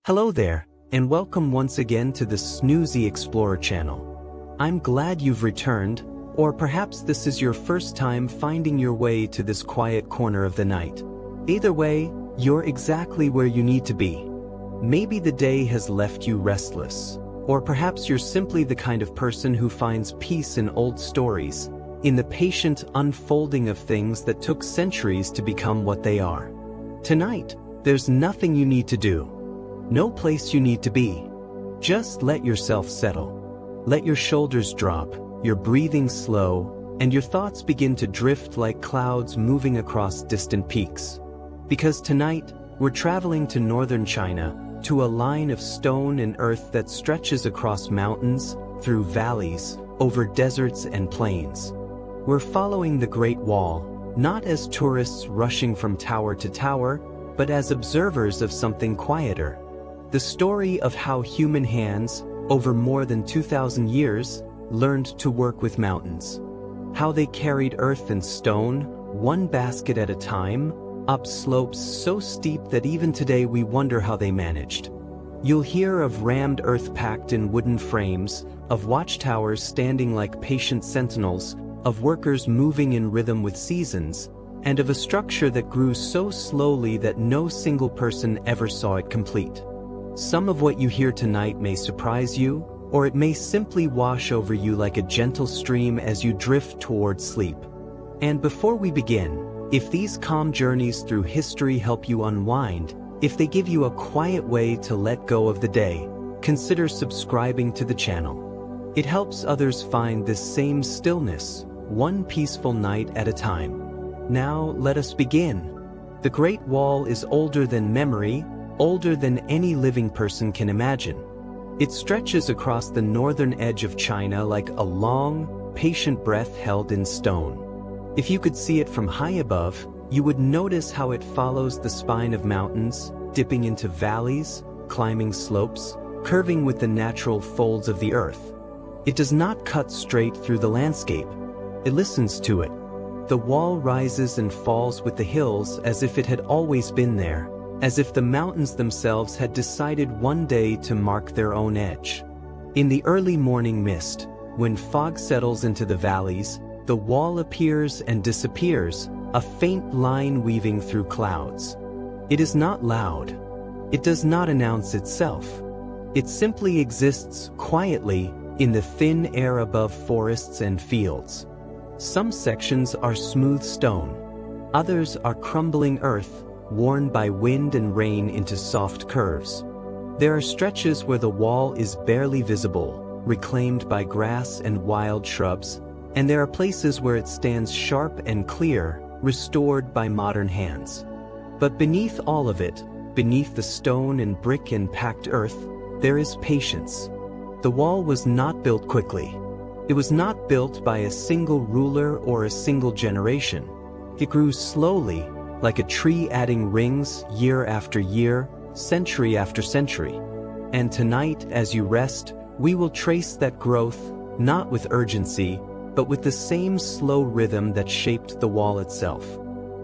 Hello there, and welcome once again to the Snoozy Explorer channel. I'm glad you've returned, or perhaps this is your first time finding your way to this quiet corner of the night. Either way, you're exactly where you need to be. Maybe the day has left you restless, or perhaps you're simply the kind of person who finds peace in old stories, in the patient unfolding of things that took centuries to become what they are. Tonight, there's nothing you need to do. No place you need to be. Just let yourself settle. Let your shoulders drop, your breathing slow, and your thoughts begin to drift like clouds moving across distant peaks. Because tonight, we're traveling to northern China, to a line of stone and earth that stretches across mountains, through valleys, over deserts and plains. We're following the Great Wall, not as tourists rushing from tower to tower, but as observers of something quieter. The story of how human hands, over more than 2,000 years, learned to work with mountains. How they carried earth and stone, one basket at a time, up slopes so steep that even today we wonder how they managed. You'll hear of rammed earth packed in wooden frames, of watchtowers standing like patient sentinels, of workers moving in rhythm with seasons, and of a structure that grew so slowly that no single person ever saw it complete. Some of what you hear tonight may surprise you, or it may simply wash over you like a gentle stream as you drift towards sleep. And before we begin, if these calm journeys through history help you unwind, if they give you a quiet way to let go of the day, consider subscribing to the channel. It helps others find this same stillness, one peaceful night at a time. Now let us begin. The Great Wall is older than memory, older than any living person can imagine. It stretches across the northern edge of China like a long, patient breath held in stone. If you could see it from high above, you would notice how it follows the spine of mountains, dipping into valleys, climbing slopes, curving with the natural folds of the earth. It does not cut straight through the landscape. It listens to it. The wall rises and falls with the hills as if it had always been there, as if the mountains themselves had decided one day to mark their own edge. In the early morning mist, when fog settles into the valleys, the wall appears and disappears, a faint line weaving through clouds. It is not loud. It does not announce itself. It simply exists quietly in the thin air above forests and fields. Some sections are smooth stone. Others are crumbling earth, worn by wind and rain into soft curves. There are stretches where the wall is barely visible, reclaimed by grass and wild shrubs, and there are places where it stands sharp and clear, restored by modern hands. But beneath all of it, beneath the stone and brick and packed earth, there is patience. The wall was not built quickly. It was not built by a single ruler or a single generation. It grew slowly, like a tree adding rings year after year, century after century. And tonight, as you rest, we will trace that growth, not with urgency, but with the same slow rhythm that shaped the wall itself.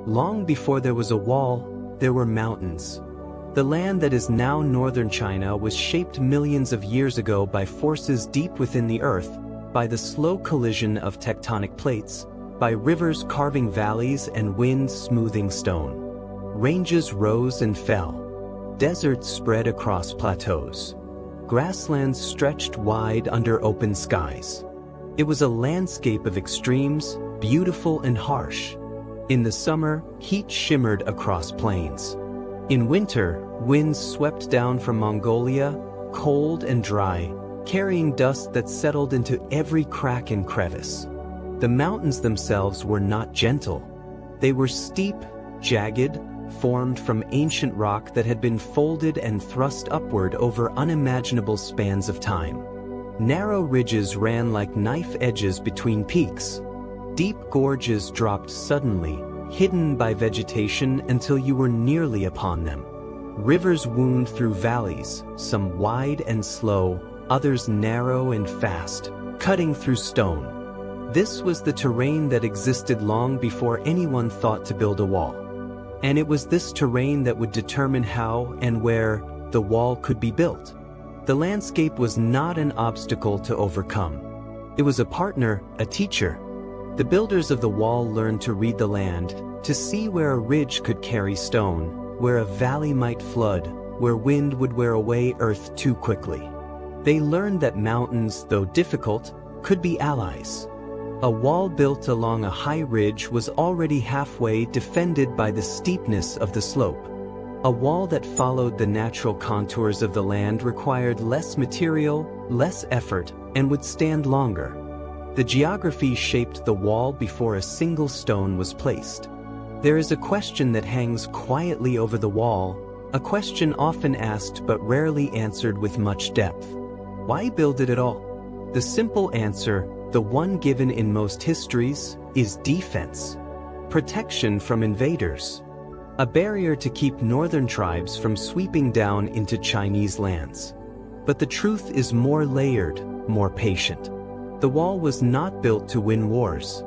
Long before there was a wall, there were mountains. The land that is now northern China was shaped millions of years ago by forces deep within the earth, by the slow collision of tectonic plates, by rivers carving valleys and winds smoothing stone. Ranges rose and fell. Deserts spread across plateaus. Grasslands stretched wide under open skies. It was a landscape of extremes, beautiful and harsh. In the summer, heat shimmered across plains. In winter, winds swept down from Mongolia, cold and dry, carrying dust that settled into every crack and crevice. The mountains themselves were not gentle. They were steep, jagged, formed from ancient rock that had been folded and thrust upward over unimaginable spans of time. Narrow ridges ran like knife edges between peaks. Deep gorges dropped suddenly, hidden by vegetation until you were nearly upon them. Rivers wound through valleys, some wide and slow, others narrow and fast, cutting through stone. This was the terrain that existed long before anyone thought to build a wall. And it was this terrain that would determine how and where the wall could be built. The landscape was not an obstacle to overcome. It was a partner, a teacher. The builders of the wall learned to read the land, to see where a ridge could carry stone, where a valley might flood, where wind would wear away earth too quickly. They learned that mountains, though difficult, could be allies. A wall built along a high ridge was already halfway defended by the steepness of the slope. A wall that followed the natural contours of the land required less material, less effort, and would stand longer. The geography shaped the wall before a single stone was placed. There is a question that hangs quietly over the wall, a question often asked but rarely answered with much depth. Why build it at all? The simple answer, the one given in most histories, is defense. Protection from invaders. A barrier to keep northern tribes from sweeping down into Chinese lands. But the truth is more layered, more patient. The wall was not built to win wars.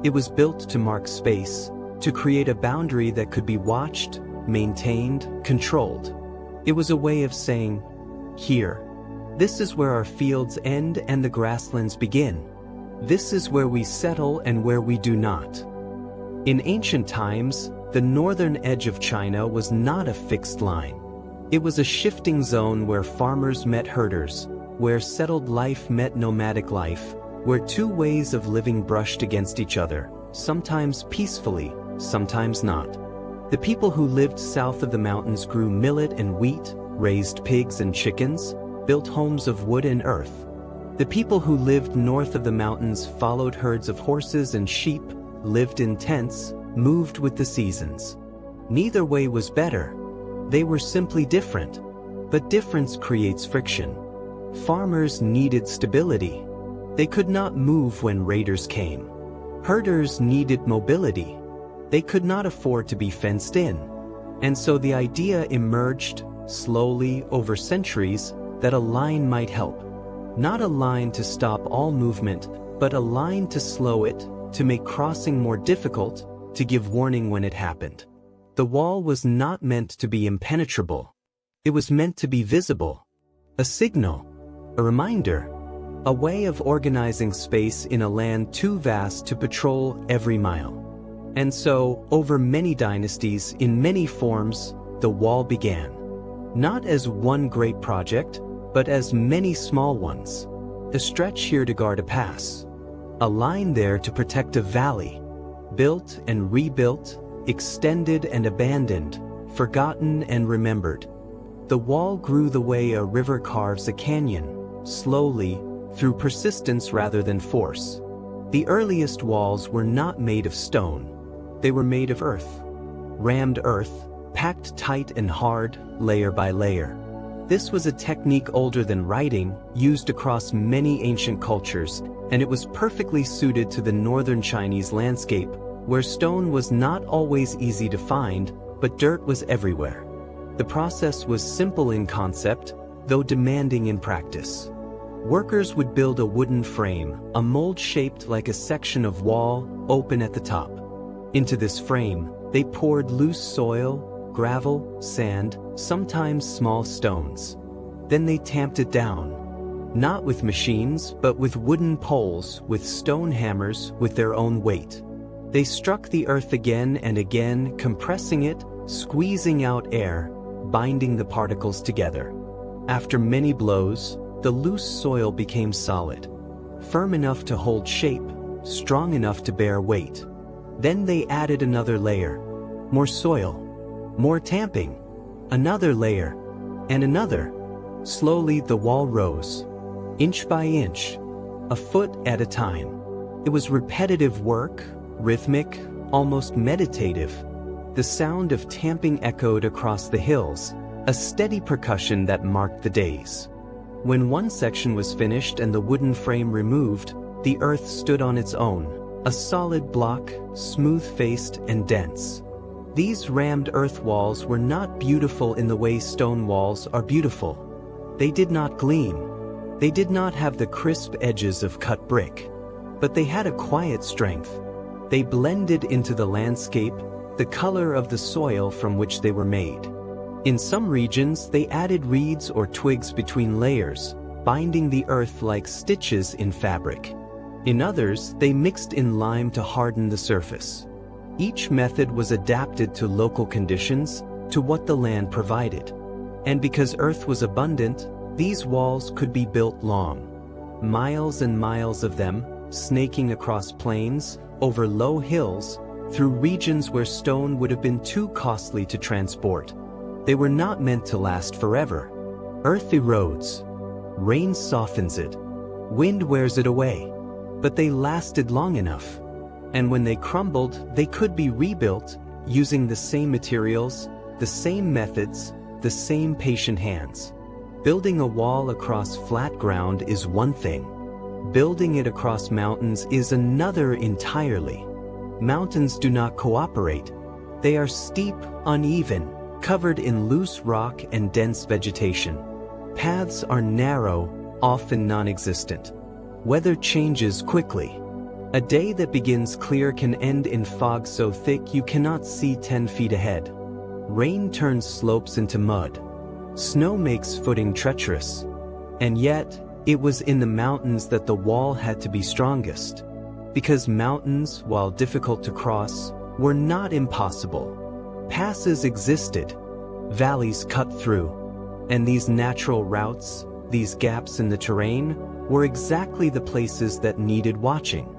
It was built to mark space, to create a boundary that could be watched, maintained, controlled. It was a way of saying, here. This is where our fields end and the grasslands begin. This is where we settle and where we do not. In ancient times, the northern edge of China was not a fixed line. It was a shifting zone where farmers met herders, where settled life met nomadic life, where two ways of living brushed against each other, sometimes peacefully, sometimes not. The people who lived south of the mountains grew millet and wheat, raised pigs and chickens, built homes of wood and earth. The people who lived north of the mountains followed herds of horses and sheep, lived in tents, moved with the seasons. Neither way was better. They were simply different. But difference creates friction. Farmers needed stability. They could not move when raiders came. Herders needed mobility. They could not afford to be fenced in. And so the idea emerged, slowly over centuries, that a line might help. Not a line to stop all movement, but a line to slow it, to make crossing more difficult, to give warning when it happened. The wall was not meant to be impenetrable. It was meant to be visible. A signal. A reminder. A way of organizing space in a land too vast to patrol every mile. And so, over many dynasties, in many forms, the wall began. Not as one great project, but as many small ones. A stretch here to guard a pass. A line there to protect a valley. Built and rebuilt, extended and abandoned, forgotten and remembered. The wall grew the way a river carves a canyon, slowly, through persistence rather than force. The earliest walls were not made of stone. They were made of earth. Rammed earth, packed tight and hard, layer by layer. This was a technique older than writing, used across many ancient cultures, and it was perfectly suited to the northern Chinese landscape, where stone was not always easy to find, but dirt was everywhere. The process was simple in concept, though demanding in practice. Workers would build a wooden frame, a mold shaped like a section of wall, open at the top. Into this frame, they poured loose soil, gravel, sand, sometimes small stones. Then they tamped it down. Not with machines, but with wooden poles, with stone hammers, with their own weight. They struck the earth again and again, compressing it, squeezing out air, binding the particles together. After many blows, the loose soil became solid, firm enough to hold shape, strong enough to bear weight. Then they added another layer, more soil, more tamping, another layer, and another. Slowly the wall rose, inch by inch, a foot at a time. It was repetitive work, rhythmic, almost meditative. The sound of tamping echoed across the hills, a steady percussion that marked the days. When one section was finished and the wooden frame removed, the earth stood on its own, a solid block, smooth-faced and dense. These rammed earth walls were not beautiful in the way stone walls are beautiful. They did not gleam. They did not have the crisp edges of cut brick. But they had a quiet strength. They blended into the landscape, the color of the soil from which they were made. In some regions, they added reeds or twigs between layers, binding the earth like stitches in fabric. In others, they mixed in lime to harden the surface. Each method was adapted to local conditions, to what the land provided. And because earth was abundant, these walls could be built long. Miles and miles of them, snaking across plains, over low hills, through regions where stone would have been too costly to transport. They were not meant to last forever. Earth erodes. Rain softens it. Wind wears it away. But they lasted long enough. And when they crumbled, they could be rebuilt, using the same materials, the same methods, the same patient hands. Building a wall across flat ground is one thing. Building it across mountains is another entirely. Mountains do not cooperate. They are steep, uneven, covered in loose rock and dense vegetation. Paths are narrow, often non-existent. Weather changes quickly. A day that begins clear can end in fog so thick you cannot see 10 feet ahead. Rain turns slopes into mud. Snow makes footing treacherous. And yet, it was in the mountains that the wall had to be strongest. Because mountains, while difficult to cross, were not impossible. Passes existed. Valleys cut through. And these natural routes, these gaps in the terrain, were exactly the places that needed watching.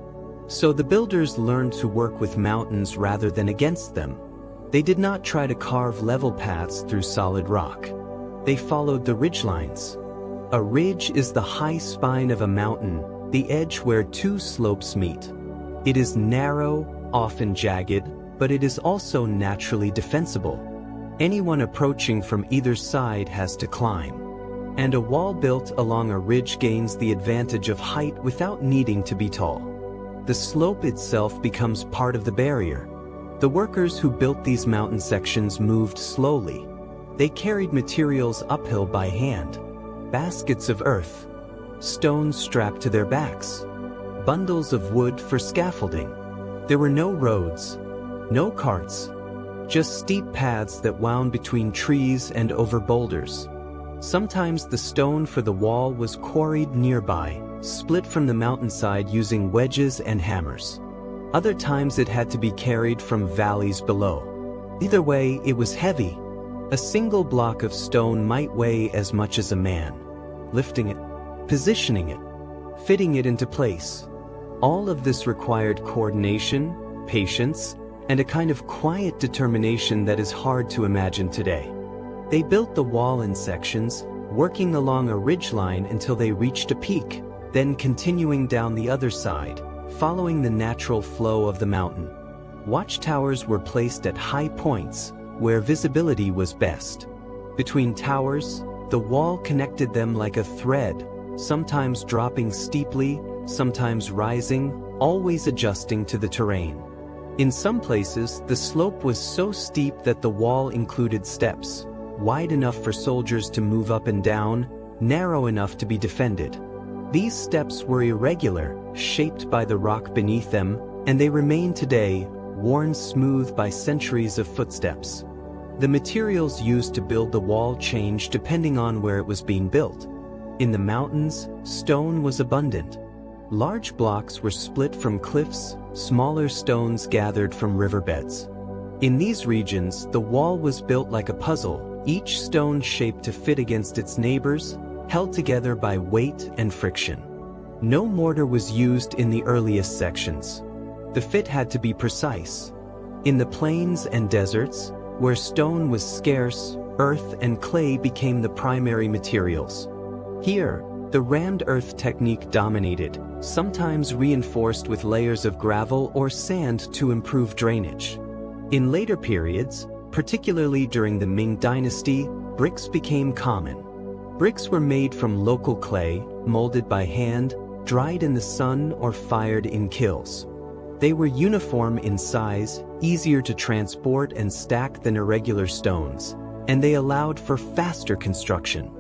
So the builders learned to work with mountains rather than against them. They did not try to carve level paths through solid rock. They followed the ridgelines. A ridge is the high spine of a mountain, the edge where two slopes meet. It is narrow, often jagged, but it is also naturally defensible. Anyone approaching from either side has to climb. And a wall built along a ridge gains the advantage of height without needing to be tall. The slope itself becomes part of the barrier. The workers who built these mountain sections moved slowly. They carried materials uphill by hand. Baskets of earth, stones strapped to their backs, bundles of wood for scaffolding. There were no roads, no carts, just steep paths that wound between trees and over boulders. Sometimes the stone for the wall was quarried nearby, split from the mountainside using wedges and hammers. Other times it had to be carried from valleys below. Either way, it was heavy. A single block of stone might weigh as much as a man. Lifting it, positioning it, fitting it into place. All of this required coordination, patience, and a kind of quiet determination that is hard to imagine today. They built the wall in sections, working along a ridgeline until they reached a peak, then continuing down the other side, following the natural flow of the mountain. Watchtowers were placed at high points, where visibility was best. Between towers, the wall connected them like a thread, sometimes dropping steeply, sometimes rising, always adjusting to the terrain. In some places, the slope was so steep that the wall included steps, wide enough for soldiers to move up and down, narrow enough to be defended. These steps were irregular, shaped by the rock beneath them, and they remain today, worn smooth by centuries of footsteps. The materials used to build the wall changed depending on where it was being built. In the mountains, stone was abundant. Large blocks were split from cliffs, smaller stones gathered from riverbeds. In these regions, the wall was built like a puzzle, each stone shaped to fit against its neighbors, held together by weight and friction. No mortar was used in the earliest sections. The fit had to be precise. In the plains and deserts, where stone was scarce, earth and clay became the primary materials. Here, the rammed earth technique dominated, sometimes reinforced with layers of gravel or sand to improve drainage. In later periods, particularly during the Ming Dynasty, bricks became common. Bricks were made from local clay, molded by hand, dried in the sun or fired in kilns. They were uniform in size, easier to transport and stack than irregular stones, and they allowed for faster construction.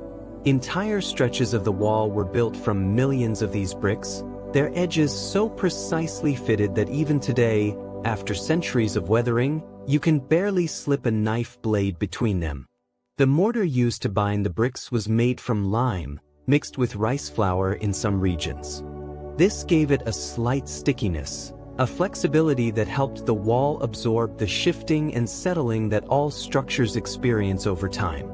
Entire stretches of the wall were built from millions of these bricks, their edges so precisely fitted that even today, after centuries of weathering, you can barely slip a knife blade between them. The mortar used to bind the bricks was made from lime, mixed with rice flour in some regions. This gave it a slight stickiness, a flexibility that helped the wall absorb the shifting and settling that all structures experience over time.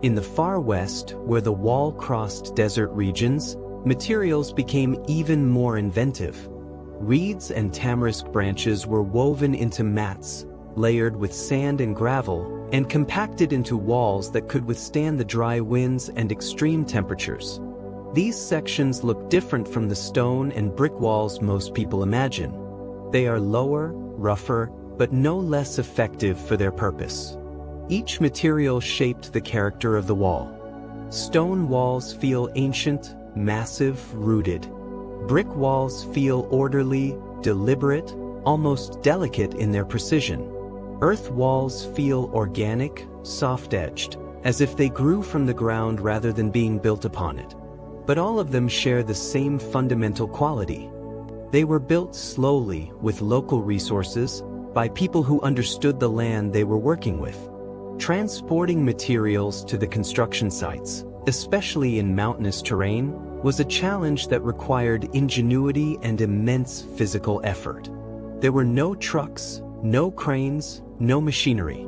In the far west, where the wall crossed desert regions, materials became even more inventive. Reeds and tamarisk branches were woven into mats, layered with sand and gravel, and compacted into walls that could withstand the dry winds and extreme temperatures. These sections look different from the stone and brick walls most people imagine. They are lower, rougher, but no less effective for their purpose. Each material shaped the character of the wall. Stone walls feel ancient, massive, rooted. Brick walls feel orderly, deliberate, almost delicate in their precision. Earth walls feel organic, soft-edged, as if they grew from the ground rather than being built upon it. But all of them share the same fundamental quality. They were built slowly, with local resources, by people who understood the land they were working with. Transporting materials to the construction sites, especially in mountainous terrain, was a challenge that required ingenuity and immense physical effort. There were no trucks, no cranes, no machinery.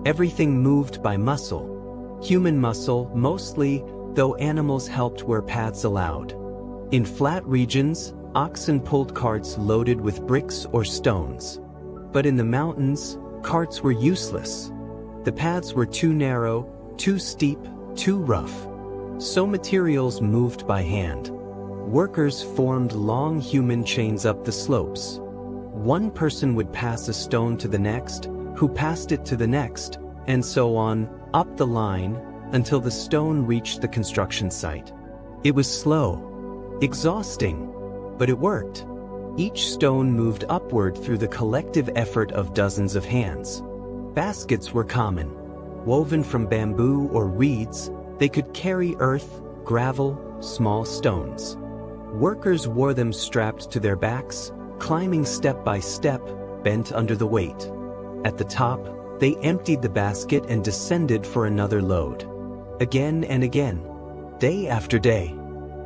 Everything moved by muscle. Human muscle, mostly, though animals helped where paths allowed. In flat regions, oxen pulled carts loaded with bricks or stones. But in the mountains, carts were useless. The paths were too narrow, too steep, too rough. So materials moved by hand. Workers formed long human chains up the slopes. One person would pass a stone to the next, who passed it to the next, and so on, up the line, until the stone reached the construction site. It was slow, exhausting, but it worked. Each stone moved upward through the collective effort of dozens of hands. Baskets were common. Woven from bamboo or reeds, they could carry earth, gravel, small stones. Workers wore them strapped to their backs, climbing step by step, bent under the weight. At the top, they emptied the basket and descended for another load. Again and again, day after day.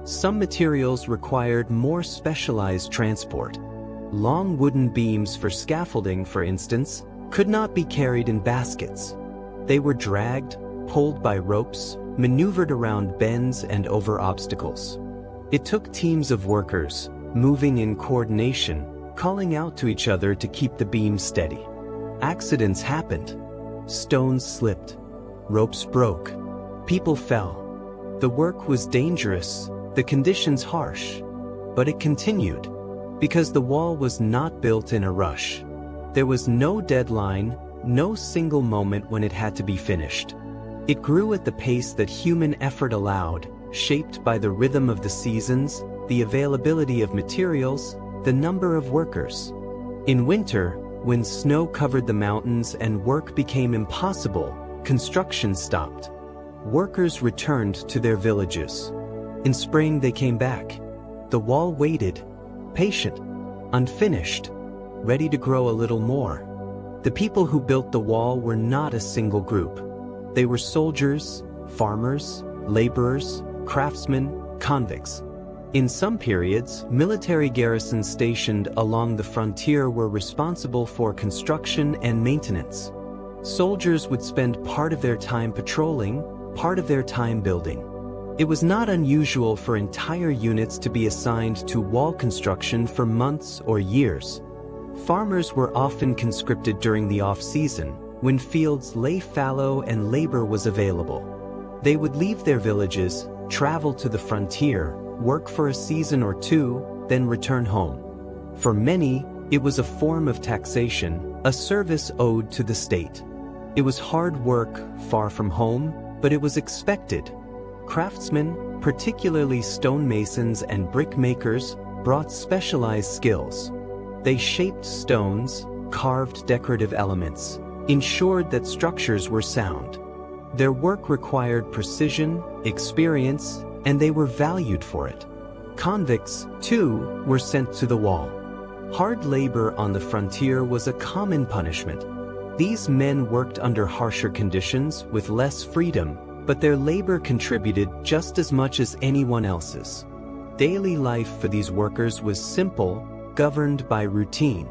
Some materials required more specialized transport. Long wooden beams for scaffolding, for instance, could not be carried in baskets. They were dragged, pulled by ropes, maneuvered around bends and over obstacles. It took teams of workers, moving in coordination, calling out to each other to keep the beam steady. Accidents happened. Stones slipped. Ropes broke. People fell. The work was dangerous, the conditions harsh. But it continued, because the wall was not built in a rush. There was no deadline, no single moment when it had to be finished. It grew at the pace that human effort allowed, shaped by the rhythm of the seasons, the availability of materials, the number of workers. In winter, when snow covered the mountains and work became impossible, construction stopped. Workers returned to their villages. In spring they came back. The wall waited, patient, unfinished, ready to grow a little more. The people who built the wall were not a single group. They were soldiers, farmers, laborers, craftsmen, convicts. In some periods, military garrisons stationed along the frontier were responsible for construction and maintenance. Soldiers would spend part of their time patrolling, part of their time building. It was not unusual for entire units to be assigned to wall construction for months or years. Farmers were often conscripted during the off-season, when fields lay fallow and labor was available. They would leave their villages, travel to the frontier, work for a season or two, then return home. For many, it was a form of taxation, a service owed to the state. It was hard work, far from home, but it was expected. Craftsmen, particularly stonemasons and brickmakers, brought specialized skills. They shaped stones, carved decorative elements, ensured that structures were sound. Their work required precision, experience, and they were valued for it. Convicts, too, were sent to the wall. Hard labor on the frontier was a common punishment. These men worked under harsher conditions with less freedom, but their labor contributed just as much as anyone else's. Daily life for these workers was simple, governed by routine.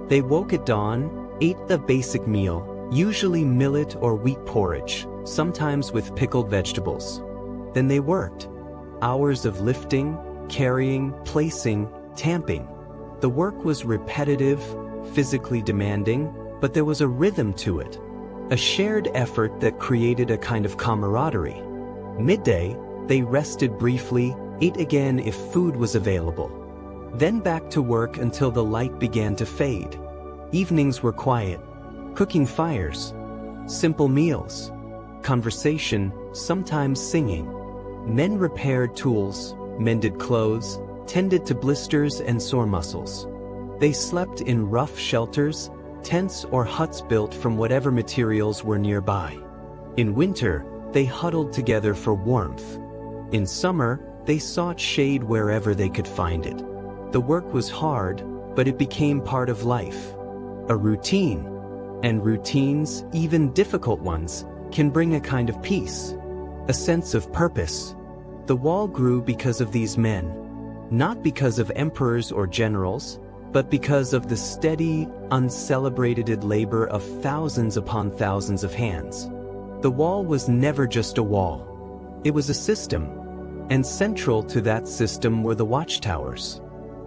They woke at dawn, ate the basic meal, usually millet or wheat porridge, sometimes with pickled vegetables. Then they worked. Hours of lifting, carrying, placing, tamping. The work was repetitive, physically demanding, but there was a rhythm to it. A shared effort that created a kind of camaraderie. Midday, they rested briefly, ate again if food was available. Then back to work until the light began to fade. Evenings were quiet. Cooking fires. Simple meals. Conversation, sometimes singing. Men repaired tools, mended clothes, tended to blisters and sore muscles. They slept in rough shelters, tents or huts built from whatever materials were nearby. In winter, they huddled together for warmth. In summer, they sought shade wherever they could find it. The work was hard, but it became part of life. A routine. And routines, even difficult ones, can bring a kind of peace, a sense of purpose. The wall grew because of these men, not because of emperors or generals, but because of the steady, uncelebrated labor of thousands upon thousands of hands. The wall was never just a wall. It was a system, and central to that system were the watchtowers.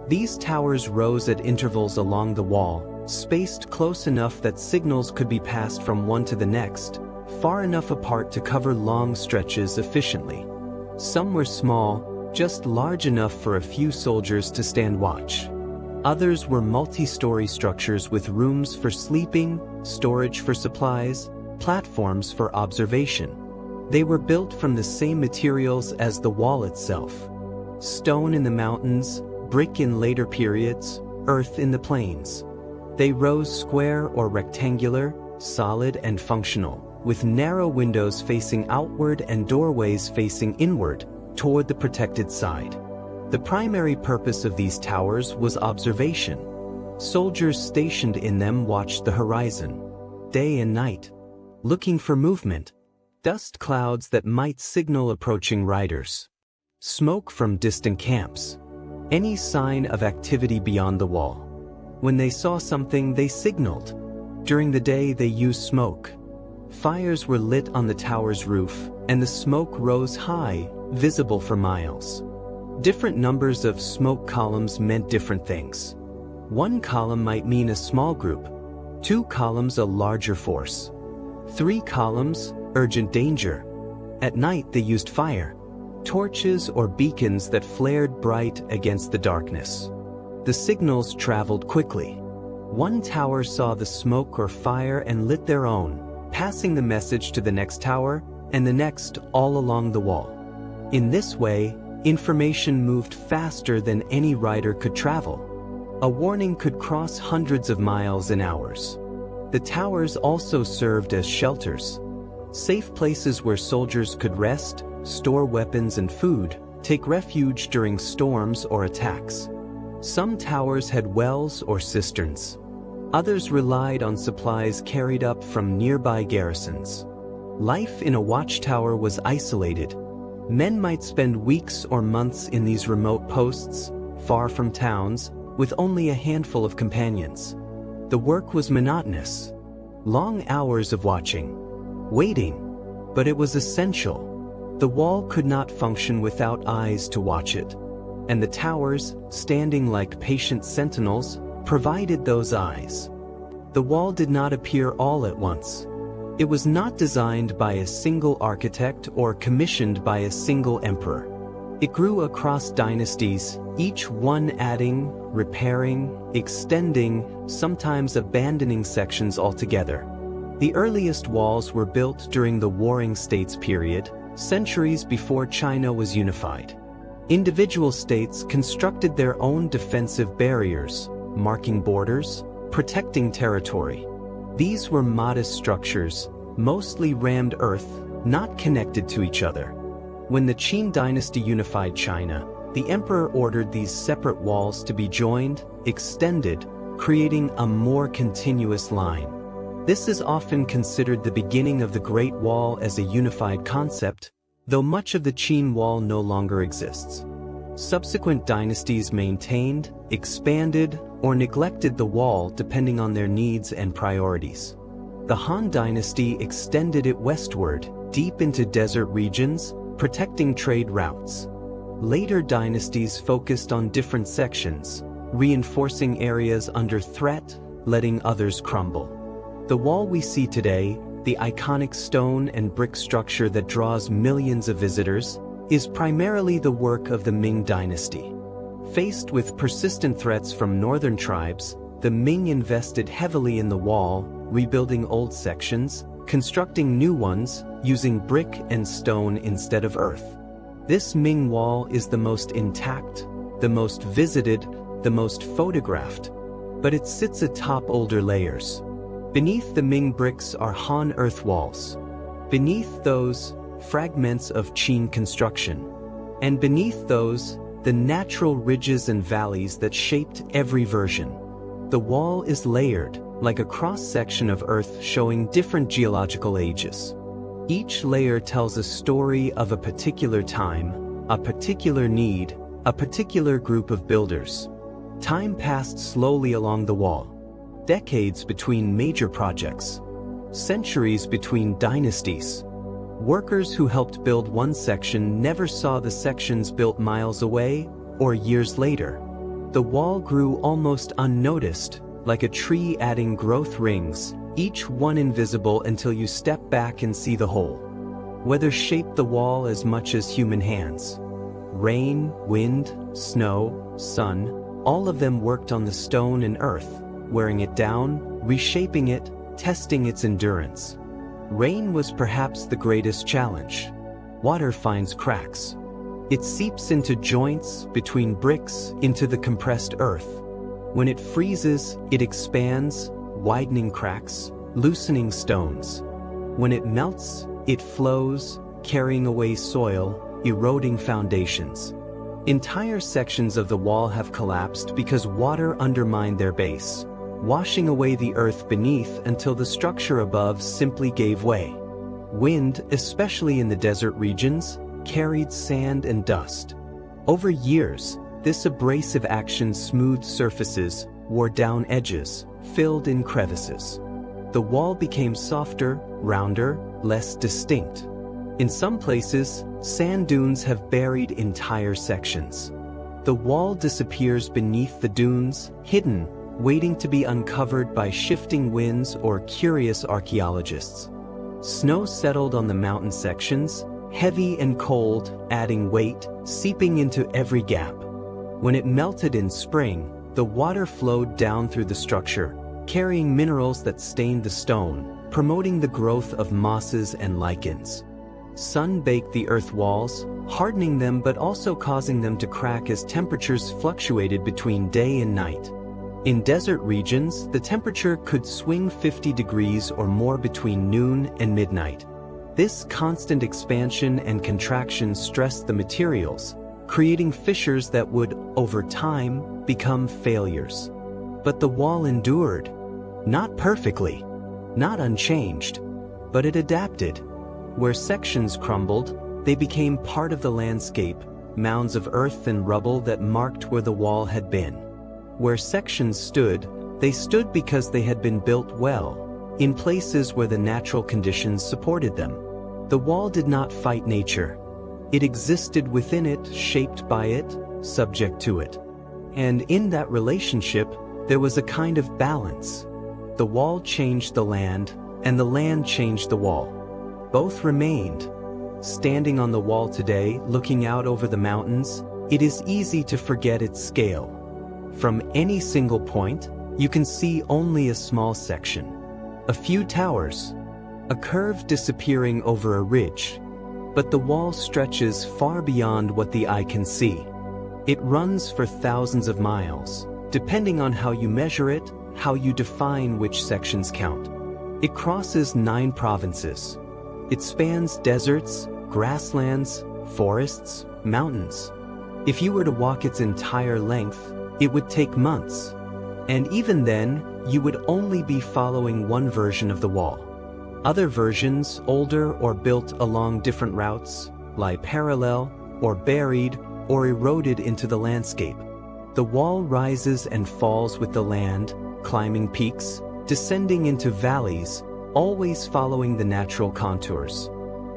These towers rose at intervals along the wall, spaced close enough that signals could be passed from one to the next, far enough apart to cover long stretches efficiently. Some were small, just large enough for a few soldiers to stand watch. Others were multi-story structures with rooms for sleeping, storage for supplies, platforms for observation. They were built from the same materials as the wall itself. Stone in the mountains, brick in later periods, earth in the plains. They rose square or rectangular, solid and functional, with narrow windows facing outward and doorways facing inward, toward the protected side. The primary purpose of these towers was observation. Soldiers stationed in them watched the horizon, day and night, looking for movement, dust clouds that might signal approaching riders, smoke from distant camps, any sign of activity beyond the wall. When they saw something, they signaled. During the day, they used smoke. Fires were lit on the tower's roof, and the smoke rose high, visible for miles. Different numbers of smoke columns meant different things. One column might mean a small group, 2 columns a larger force, 3 columns, urgent danger. At night they used fire, torches or beacons that flared bright against the darkness. The signals traveled quickly. One tower saw the smoke or fire and lit their own, passing the message to the next tower and the next all along the wall. In this way, information moved faster than any rider could travel. A warning could cross hundreds of miles in hours. The towers also served as shelters, safe places where soldiers could rest, store weapons and food, take refuge during storms or attacks. Some towers had wells or cisterns. Others relied on supplies carried up from nearby garrisons. Life in a watchtower was isolated. Men might spend weeks or months in these remote posts, far from towns, with only a handful of companions. The work was monotonous. Long hours of watching, waiting, but it was essential. The wall could not function without eyes to watch it, and the towers, standing like patient sentinels, provided those eyes. The wall did not appear all at once. It was not designed by a single architect or commissioned by a single emperor. It grew across dynasties, each one adding, repairing, extending, sometimes abandoning sections altogether. The earliest walls were built during the Warring States period, centuries before China was unified. Individual states constructed their own defensive barriers, marking borders, protecting territory. These were modest structures, mostly rammed earth, not connected to each other. When the Qin dynasty unified China, the emperor ordered these separate walls to be joined, extended, creating a more continuous line. This is often considered the beginning of the Great Wall as a unified concept, though much of the Qin Wall no longer exists. Subsequent dynasties maintained, expanded, or neglected the wall depending on their needs and priorities. The Han Dynasty extended it westward, deep into desert regions, protecting trade routes. Later dynasties focused on different sections, reinforcing areas under threat, letting others crumble. The wall we see today, the iconic stone and brick structure that draws millions of visitors, is primarily the work of the Ming Dynasty. Faced with persistent threats from northern tribes, the Ming invested heavily in the wall, rebuilding old sections, constructing new ones, using brick and stone instead of earth. This Ming Wall is the most intact, the most visited, the most photographed, but it sits atop older layers. Beneath the Ming bricks are Han earth walls. Beneath those, fragments of Qin construction. And beneath those, the natural ridges and valleys that shaped every version. The wall is layered, like a cross-section of Earth showing different geological ages. Each layer tells a story of a particular time, a particular need, a particular group of builders. Time passed slowly along the wall. Decades between major projects. Centuries between dynasties. Workers who helped build one section never saw the sections built miles away or years later. The wall grew almost unnoticed, like a tree adding growth rings, each one invisible until you step back and see the whole. Weather shaped the wall as much as human hands. Rain, wind, snow, sun, all of them worked on the stone and earth, wearing it down, reshaping it, testing its endurance. Rain was perhaps the greatest challenge. Water finds cracks. It seeps into joints, between bricks, into the compressed earth. When it freezes, it expands, widening cracks, loosening stones. When it melts, it flows, carrying away soil, eroding foundations. Entire sections of the wall have collapsed because water undermined their base, washing away the earth beneath until the structure above simply gave way. Wind, especially in the desert regions, carried sand and dust. Over years, this abrasive action smoothed surfaces, wore down edges, filled in crevices. The wall became softer, rounder, less distinct. In some places, sand dunes have buried entire sections. The wall disappears beneath the dunes, hidden, waiting to be uncovered by shifting winds or curious archaeologists. Snow settled on the mountain sections, heavy and cold, adding weight, seeping into every gap. When it melted in spring, the water flowed down through the structure, carrying minerals that stained the stone, promoting the growth of mosses and lichens. Sun baked the earth walls, hardening them but also causing them to crack as temperatures fluctuated between day and night. In desert regions, the temperature could swing 50 degrees or more between noon and midnight. This constant expansion and contraction stressed the materials, creating fissures that would, over time, become failures. But the wall endured. Not perfectly, not unchanged, but it adapted. Where sections crumbled, they became part of the landscape, mounds of earth and rubble that marked where the wall had been. Where sections stood, they stood because they had been built well, in places where the natural conditions supported them. The wall did not fight nature. It existed within it, shaped by it, subject to it. And in that relationship, there was a kind of balance. The wall changed the land, and the land changed the wall. Both remained. Standing on the wall today, looking out over the mountains, it is easy to forget its scale. From any single point, you can see only a small section. A few towers, a curve disappearing over a ridge. But the wall stretches far beyond what the eye can see. It runs for thousands of miles, depending on how you measure it, how you define which sections count. It crosses 9 provinces. It spans deserts, grasslands, forests, mountains. If you were to walk its entire length, it would take months. And even then, you would only be following one version of the wall. Other versions, older or built along different routes, lie parallel, or buried, or eroded into the landscape. The wall rises and falls with the land, climbing peaks, descending into valleys, always following the natural contours.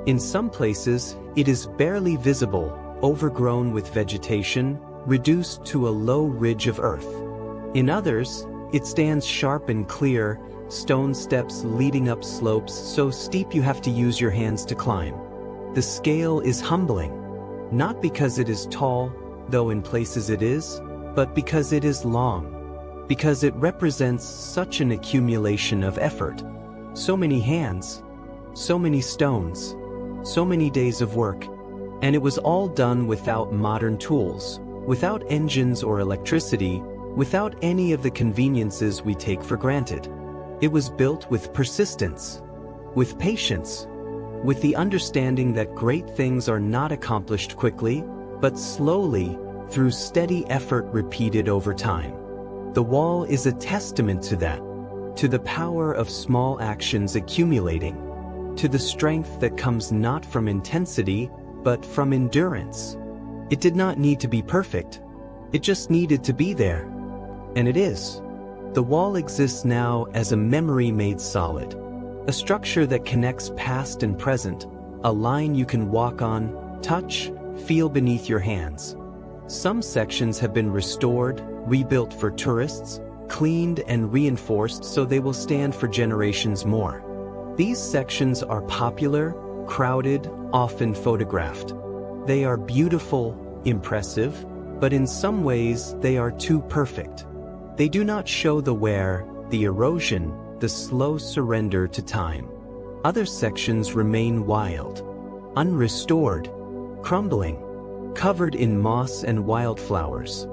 In some places, it is barely visible, overgrown with vegetation, reduced to a low ridge of earth. In others, it stands sharp and clear, stone steps leading up slopes so steep you have to use your hands to climb. The scale is humbling, not because it is tall, though in places it is, but because it is long, because it represents such an accumulation of effort. So many hands, so many stones, so many days of work, and it was all done without modern tools, without engines or electricity, without any of the conveniences we take for granted. It was built with persistence, with patience, with the understanding that great things are not accomplished quickly, but slowly, through steady effort repeated over time. The wall is a testament to that, to the power of small actions accumulating, to the strength that comes not from intensity, but from endurance. It did not need to be perfect. It just needed to be there. And it is. The wall exists now as a memory made solid, a structure that connects past and present, a line you can walk on, touch, feel beneath your hands. Some sections have been restored, rebuilt for tourists, cleaned and reinforced so they will stand for generations more. These sections are popular, crowded, often photographed. They are beautiful, impressive, but in some ways they are too perfect. They do not show the wear, the erosion, the slow surrender to time. Other sections remain wild, unrestored, crumbling, covered in moss and wildflowers.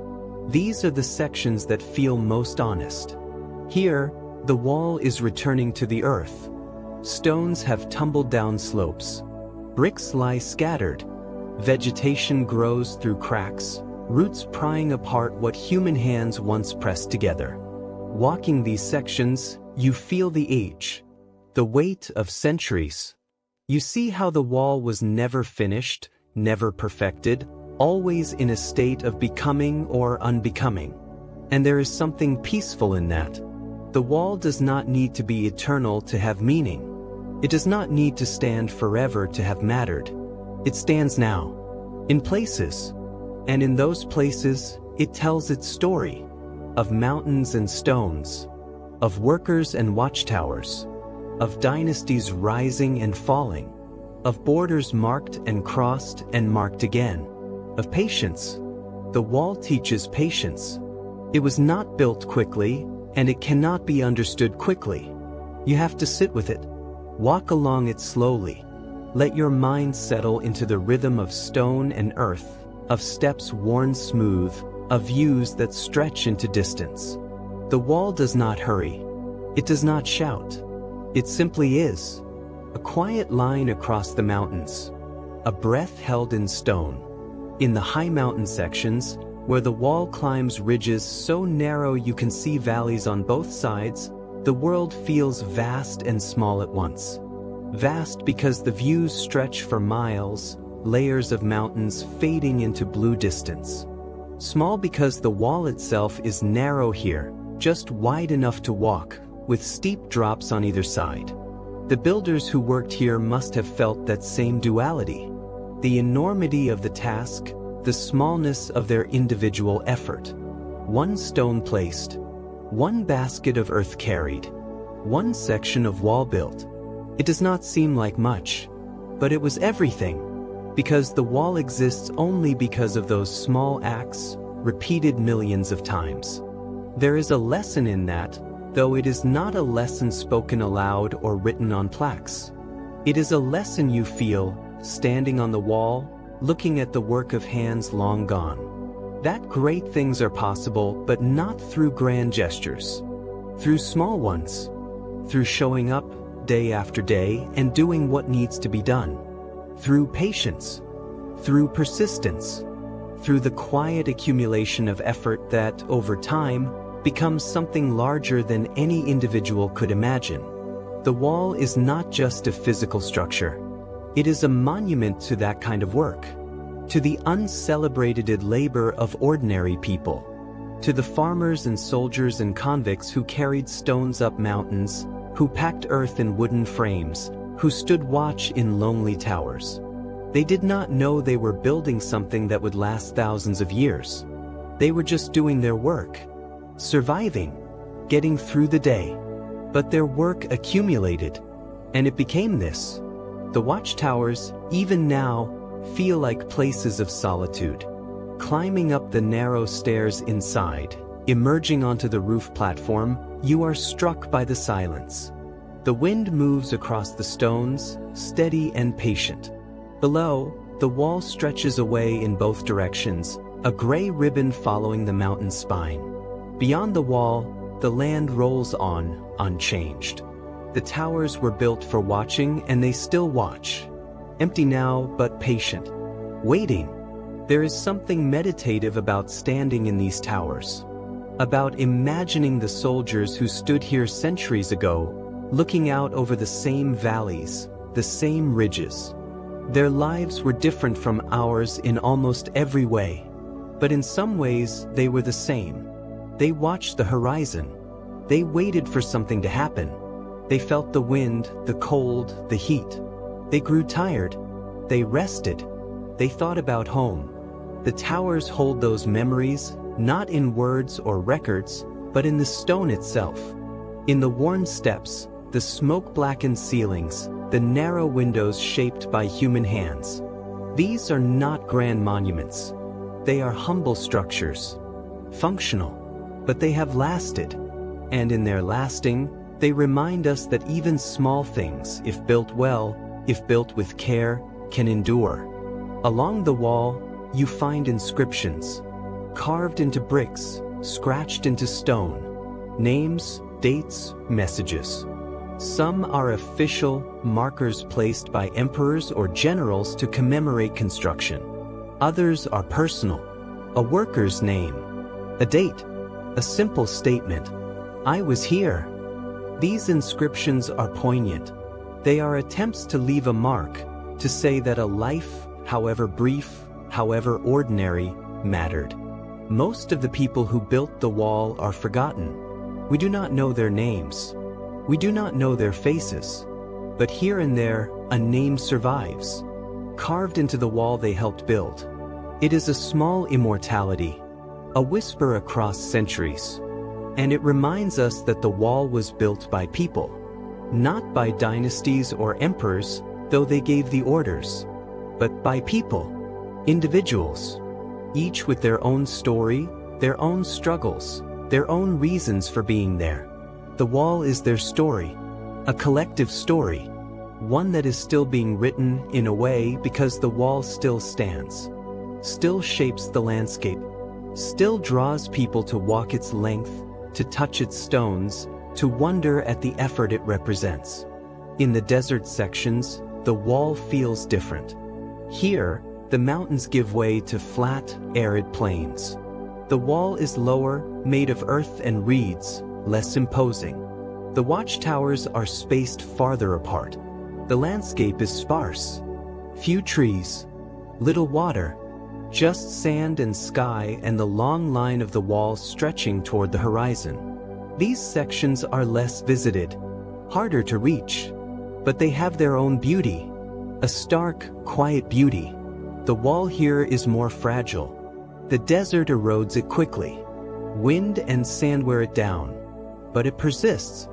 These are the sections that feel most honest. Here, the wall is returning to the earth. Stones have tumbled down slopes. Bricks lie scattered. Vegetation grows through cracks, roots prying apart what human hands once pressed together. Walking these sections, you feel the age, the weight of centuries. You see how the wall was never finished, never perfected, always in a state of becoming or unbecoming. And there is something peaceful in that. The wall does not need to be eternal to have meaning. It does not need to stand forever to have mattered. It stands now, in places, and in those places, it tells its story, of mountains and stones, of workers and watchtowers, of dynasties rising and falling, of borders marked and crossed and marked again, of patience. The wall teaches patience. It was not built quickly, and it cannot be understood quickly. You have to sit with it, walk along it slowly. Let your mind settle into the rhythm of stone and earth, of steps worn smooth, of views that stretch into distance. The wall does not hurry. It does not shout. It simply is. A quiet line across the mountains. A breath held in stone. In the high mountain sections, where the wall climbs ridges so narrow you can see valleys on both sides, the world feels vast and small at once. Vast because the views stretch for miles, layers of mountains fading into blue distance. Small because the wall itself is narrow here, just wide enough to walk, with steep drops on either side. The builders who worked here must have felt that same duality. The enormity of the task, the smallness of their individual effort. One stone placed, one basket of earth carried, one section of wall built. It does not seem like much, but it was everything, because the wall exists only because of those small acts, repeated millions of times. There is a lesson in that, though it is not a lesson spoken aloud or written on plaques. It is a lesson you feel, standing on the wall, looking at the work of hands long gone. That great things are possible, but not through grand gestures. Through small ones. Through showing up, day after day, and doing what needs to be done. Through patience. Through persistence. Through the quiet accumulation of effort that, over time, becomes something larger than any individual could imagine. The wall is not just a physical structure. It is a monument to that kind of work, to the uncelebrated labor of ordinary people, to the farmers and soldiers and convicts who carried stones up mountains, who packed earth in wooden frames, who stood watch in lonely towers. They did not know they were building something that would last thousands of years. They were just doing their work, surviving, getting through the day. But their work accumulated, and it became this. The watchtowers, even now, feel like places of solitude. Climbing up the narrow stairs inside, emerging onto the roof platform, you are struck by the silence. The wind moves across the stones, steady and patient. Below, the wall stretches away in both directions, a gray ribbon following the mountain spine. Beyond the wall, the land rolls on, unchanged. The towers were built for watching, and they still watch. Empty now, but patient. Waiting. There is something meditative about standing in these towers. About imagining the soldiers who stood here centuries ago, looking out over the same valleys, the same ridges. Their lives were different from ours in almost every way. But in some ways, they were the same. They watched the horizon. They waited for something to happen. They felt the wind, the cold, the heat. They grew tired. They rested. They thought about home. The towers hold those memories, not in words or records, but in the stone itself. In the worn steps, the smoke-blackened ceilings, the narrow windows shaped by human hands. These are not grand monuments. They are humble structures. Functional. But they have lasted. And in their lasting, they remind us that even small things, if built well, if built with care, can endure. Along the wall, you find inscriptions, carved into bricks, scratched into stone. Names, dates, messages. Some are official markers placed by emperors or generals to commemorate construction. Others are personal, a worker's name, a date, a simple statement. I was here. These inscriptions are poignant. They are attempts to leave a mark, to say that a life, however brief, however ordinary, mattered. Most of the people who built the wall are forgotten. We do not know their names. We do not know their faces. But here and there, a name survives, carved into the wall they helped build. It is a small immortality, a whisper across centuries. And it reminds us that the wall was built by people, not by dynasties or emperors, though they gave the orders, but by people, individuals, each with their own story, their own struggles, their own reasons for being there. The wall is their story, a collective story, one that is still being written in a way because the wall still stands, still shapes the landscape, still draws people to walk its length, to touch its stones, to wonder at the effort it represents. In the desert sections, the wall feels different. Here, the mountains give way to flat, arid plains. The wall is lower, made of earth and reeds, less imposing. The watchtowers are spaced farther apart. The landscape is sparse. Few trees, little water, just sand and sky and the long line of the wall stretching toward the horizon. These sections are less visited, harder to reach, but they have their own beauty, a stark, quiet beauty. The wall here is more fragile. The desert erodes it quickly. Wind and sand wear it down, but it persists.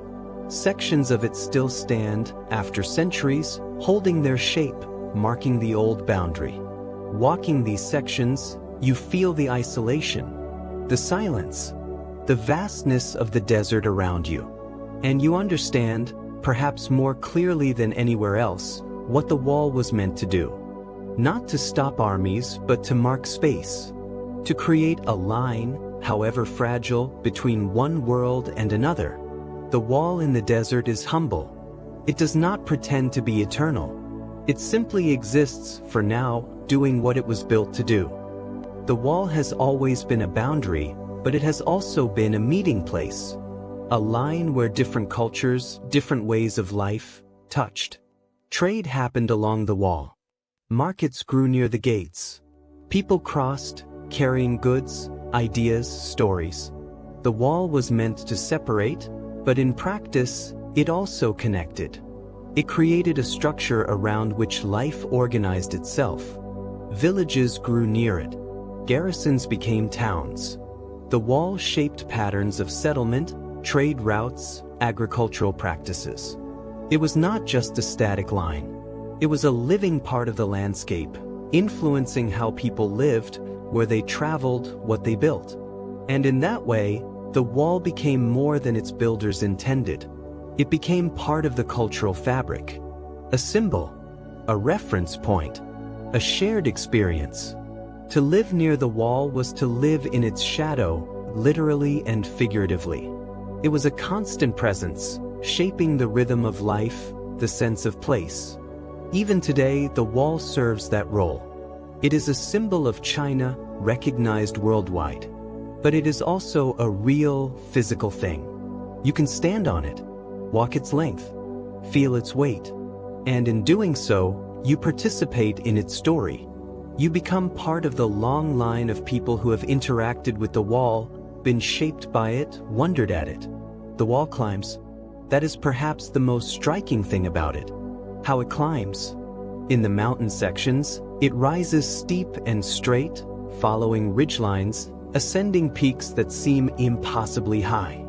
Sections of it still stand, after centuries, holding their shape, marking the old boundary. Walking these sections, you feel the isolation, the silence, the vastness of the desert around you. And you understand, perhaps more clearly than anywhere else, what the wall was meant to do. Not to stop armies, but to mark space. To create a line, however fragile, between one world and another. The wall in the desert is humble. It does not pretend to be eternal. It simply exists, for now, doing what it was built to do. The wall has always been a boundary, but it has also been a meeting place. A line where different cultures, different ways of life, touched. Trade happened along the wall. Markets grew near the gates. People crossed, carrying goods, ideas, stories. The wall was meant to separate, but in practice, it also connected. It created a structure around which life organized itself. Villages grew near it. Garrisons became towns. The wall shaped patterns of settlement, trade routes, agricultural practices. It was not just a static line. It was a living part of the landscape, influencing how people lived, where they traveled, what they built. And in that way, the wall became more than its builders intended. It became part of the cultural fabric. A symbol, a reference point, a shared experience. To live near the wall was to live in its shadow, literally and figuratively. It was a constant presence, shaping the rhythm of life, the sense of place. Even today, the wall serves that role. It is a symbol of China, recognized worldwide. But it is also a real, physical thing. You can stand on it, walk its length, feel its weight. And in doing so, you participate in its story. You become part of the long line of people who have interacted with the wall, been shaped by it, wondered at it. The wall climbs. That is perhaps the most striking thing about it. How it climbs. In the mountain sections, it rises steep and straight, following ridgelines, ascending peaks that seem impossibly high.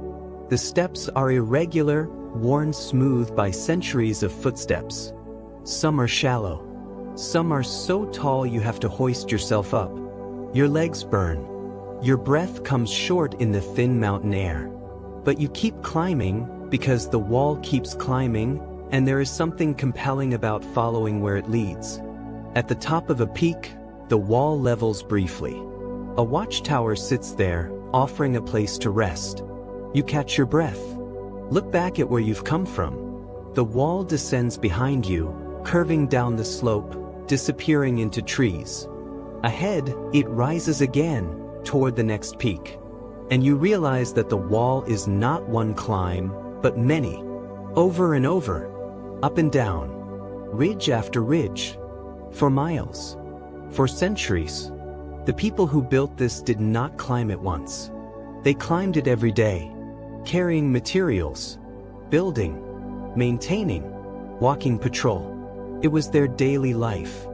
The steps are irregular, worn smooth by centuries of footsteps. Some are shallow. Some are so tall you have to hoist yourself up. Your legs burn. Your breath comes short in the thin mountain air. But you keep climbing because the wall keeps climbing, and there is something compelling about following where it leads. At the top of a peak, the wall levels briefly. A watchtower sits there, offering a place to rest. You catch your breath. Look back at where you've come from. The wall descends behind you, curving down the slope, disappearing into trees. Ahead, it rises again, toward the next peak. And you realize that the wall is not one climb, but many. Over and over, up and down, ridge after ridge, for miles, for centuries. The people who built this did not climb it once. They climbed it every day, carrying materials, building, maintaining, walking patrol. It was their daily life.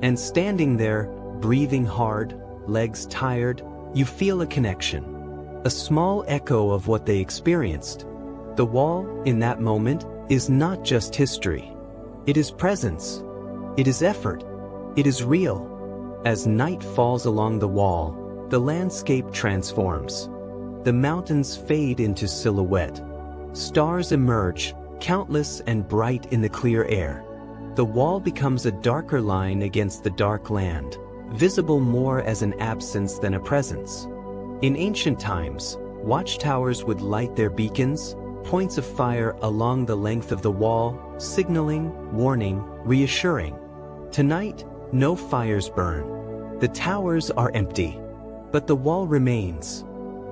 And standing there, breathing hard, legs tired, you feel a connection. A small echo of what they experienced. The wall, in that moment, is not just history. It is presence. It is effort. It is real. As night falls along the wall, the landscape transforms. The mountains fade into silhouette. Stars emerge, countless and bright in the clear air. The wall becomes a darker line against the dark land, visible more as an absence than a presence. In ancient times, watchtowers would light their beacons, points of fire along the length of the wall, signaling, warning, reassuring. Tonight, no fires burn. The towers are empty, but the wall remains.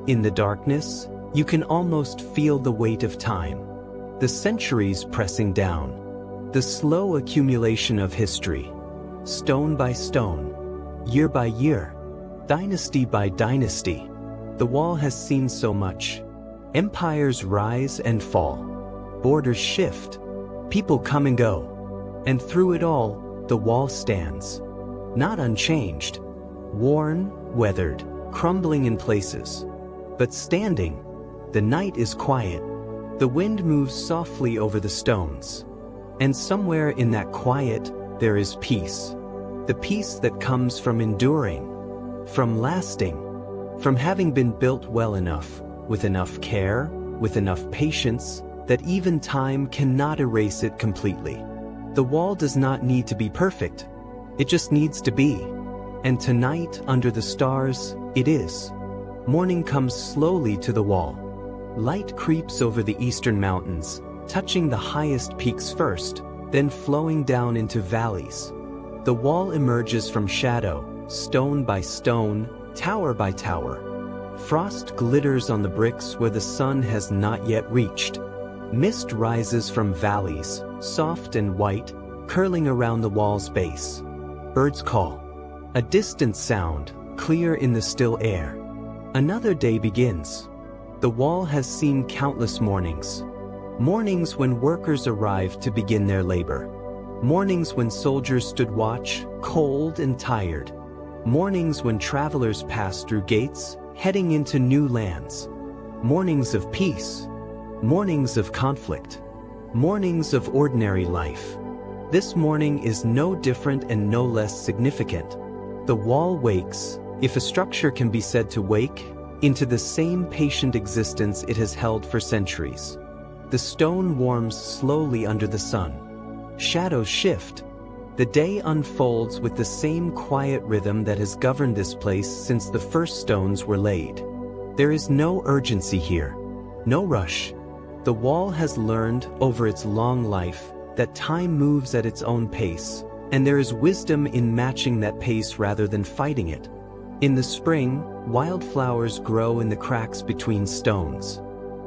In the darkness, you can almost feel the weight of time, the centuries pressing down, the slow accumulation of history, stone by stone, year by year, dynasty by dynasty. The wall has seen so much. Empires rise and fall. Borders shift. People come and go. And through it all, the wall stands. Not unchanged. Worn, weathered, crumbling in places. But standing. The night is quiet. The wind moves softly over the stones. And somewhere in that quiet, there is peace. The peace that comes from enduring. From lasting. From having been built well enough, with enough care, with enough patience, that even time cannot erase it completely. The wall does not need to be perfect. It just needs to be. And tonight, under the stars, it is. Morning comes slowly to the wall. Light creeps over the eastern mountains, touching the highest peaks first, then flowing down into valleys. The wall emerges from shadow, stone by stone, tower by tower. Frost glitters on the bricks where the sun has not yet reached. Mist rises from valleys, soft and white, curling around the wall's base. Birds call. A distant sound, clear in the still air. Another day begins. The wall has seen countless mornings. Mornings when workers arrived to begin their labor. Mornings when soldiers stood watch, cold and tired. Mornings when travelers passed through gates, heading into new lands. Mornings of peace. Mornings of conflict. Mornings of ordinary life. This morning is no different and no less significant. The wall wakes, if a structure can be said to wake, into the same patient existence it has held for centuries. The stone warms slowly under the sun. Shadows shift. The day unfolds with the same quiet rhythm that has governed this place since the first stones were laid. There is no urgency here, no rush. The wall has learned, over its long life, that time moves at its own pace, and there is wisdom in matching that pace rather than fighting it. In the spring, wildflowers grow in the cracks between stones.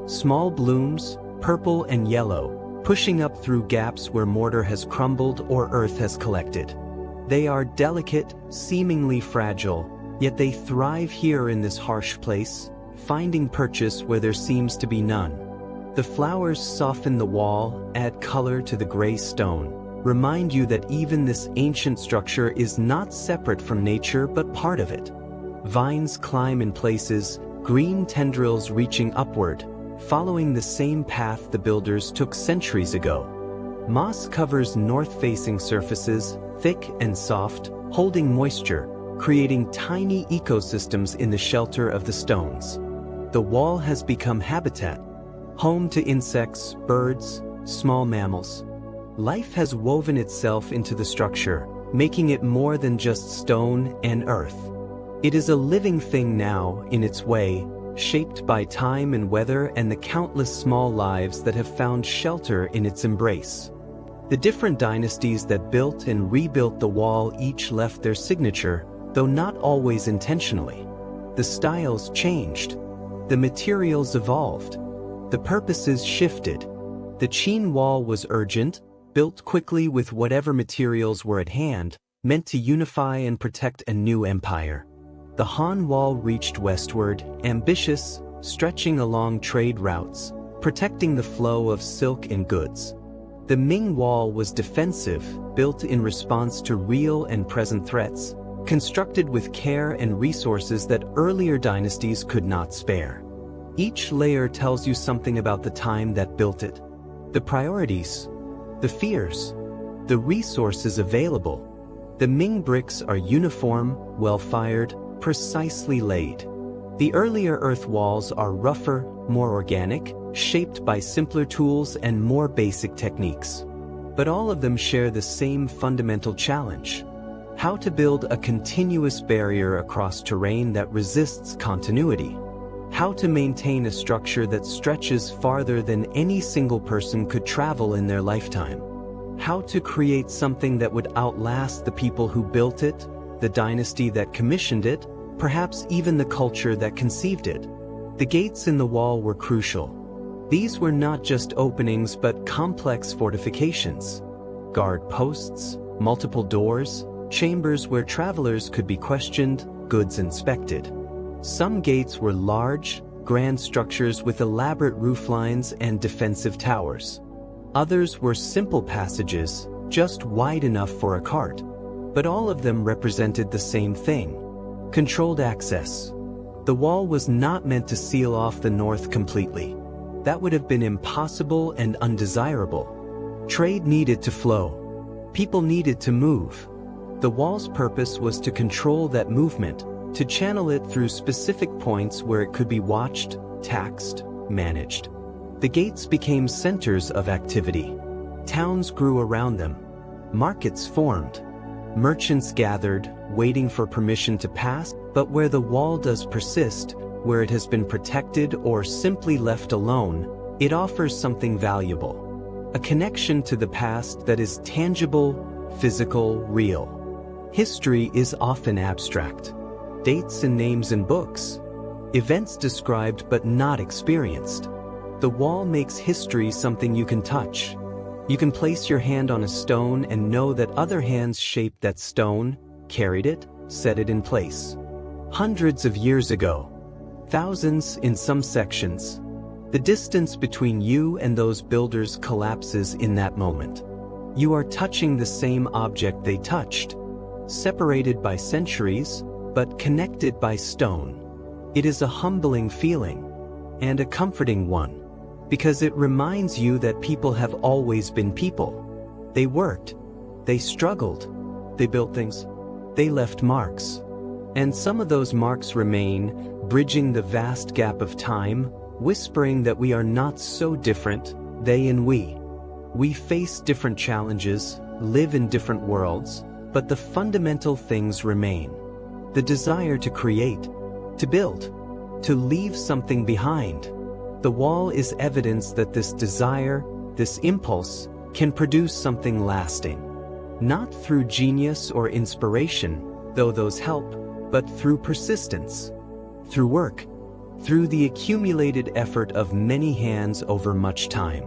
Small blooms, purple and yellow, pushing up through gaps where mortar has crumbled or earth has collected. They are delicate, seemingly fragile, yet they thrive here in this harsh place, finding purchase where there seems to be none. The flowers soften the wall, add color to the gray stone, remind you that even this ancient structure is not separate from nature but part of it. Vines climb in places, green tendrils reaching upward, following the same path the builders took centuries ago. Moss covers north-facing surfaces, thick and soft, holding moisture, creating tiny ecosystems in the shelter of the stones. The wall has become habitat, home to insects, birds, small mammals. Life has woven itself into the structure, making it more than just stone and earth. It is a living thing now, in its way, shaped by time and weather and the countless small lives that have found shelter in its embrace. The different dynasties that built and rebuilt the wall each left their signature, though not always intentionally. The styles changed. The materials evolved. The purposes shifted. The Qin wall was urgent, built quickly with whatever materials were at hand, meant to unify and protect a new empire. The Han wall reached westward, ambitious, stretching along trade routes, protecting the flow of silk and goods. The Ming wall was defensive, built in response to real and present threats, constructed with care and resources that earlier dynasties could not spare. Each layer tells you something about the time that built it. The priorities, the fears, the resources available. The Ming bricks are uniform, well-fired, precisely laid. The earlier earth walls are rougher, more organic, shaped by simpler tools and more basic techniques. But all of them share the same fundamental challenge: how to build a continuous barrier across terrain that resists continuity. How to maintain a structure that stretches farther than any single person could travel in their lifetime. How to create something that would outlast the people who built it, the dynasty that commissioned it, perhaps even the culture that conceived it. The gates in the wall were crucial. These were not just openings but complex fortifications. Guard posts, multiple doors, chambers where travelers could be questioned, goods inspected. Some gates were large, grand structures with elaborate rooflines and defensive towers. Others were simple passages, just wide enough for a cart. But all of them represented the same thing: controlled access. The wall was not meant to seal off the north completely. That would have been impossible and undesirable. Trade needed to flow. People needed to move. The wall's purpose was to control that movement, to channel it through specific points where it could be watched, taxed, managed. The gates became centers of activity. Towns grew around them. Markets formed. Merchants gathered, waiting for permission to pass, but where the wall does persist, where it has been protected or simply left alone, it offers something valuable. A connection to the past that is tangible, physical, real. History is often abstract. Dates and names in books. events described but not experienced. The wall makes history something you can touch. You can place your hand on a stone and know that other hands shaped that stone, carried it, set it in place. Hundreds of years ago. Thousands in some sections. The distance between you and those builders collapses in that moment. You are touching the same object they touched, separated by centuries, but connected by stone. It is a humbling feeling, and a comforting one, because it reminds you that people have always been people. They worked, they struggled, they built things, they left marks. And some of those marks remain, bridging the vast gap of time, whispering that we are not so different, they and we. We face different challenges, live in different worlds, but the fundamental things remain. The desire to create, to build, to leave something behind. The wall is evidence that this desire, this impulse, can produce something lasting. Not through genius or inspiration, though those help, but through persistence, through work, through the accumulated effort of many hands over much time.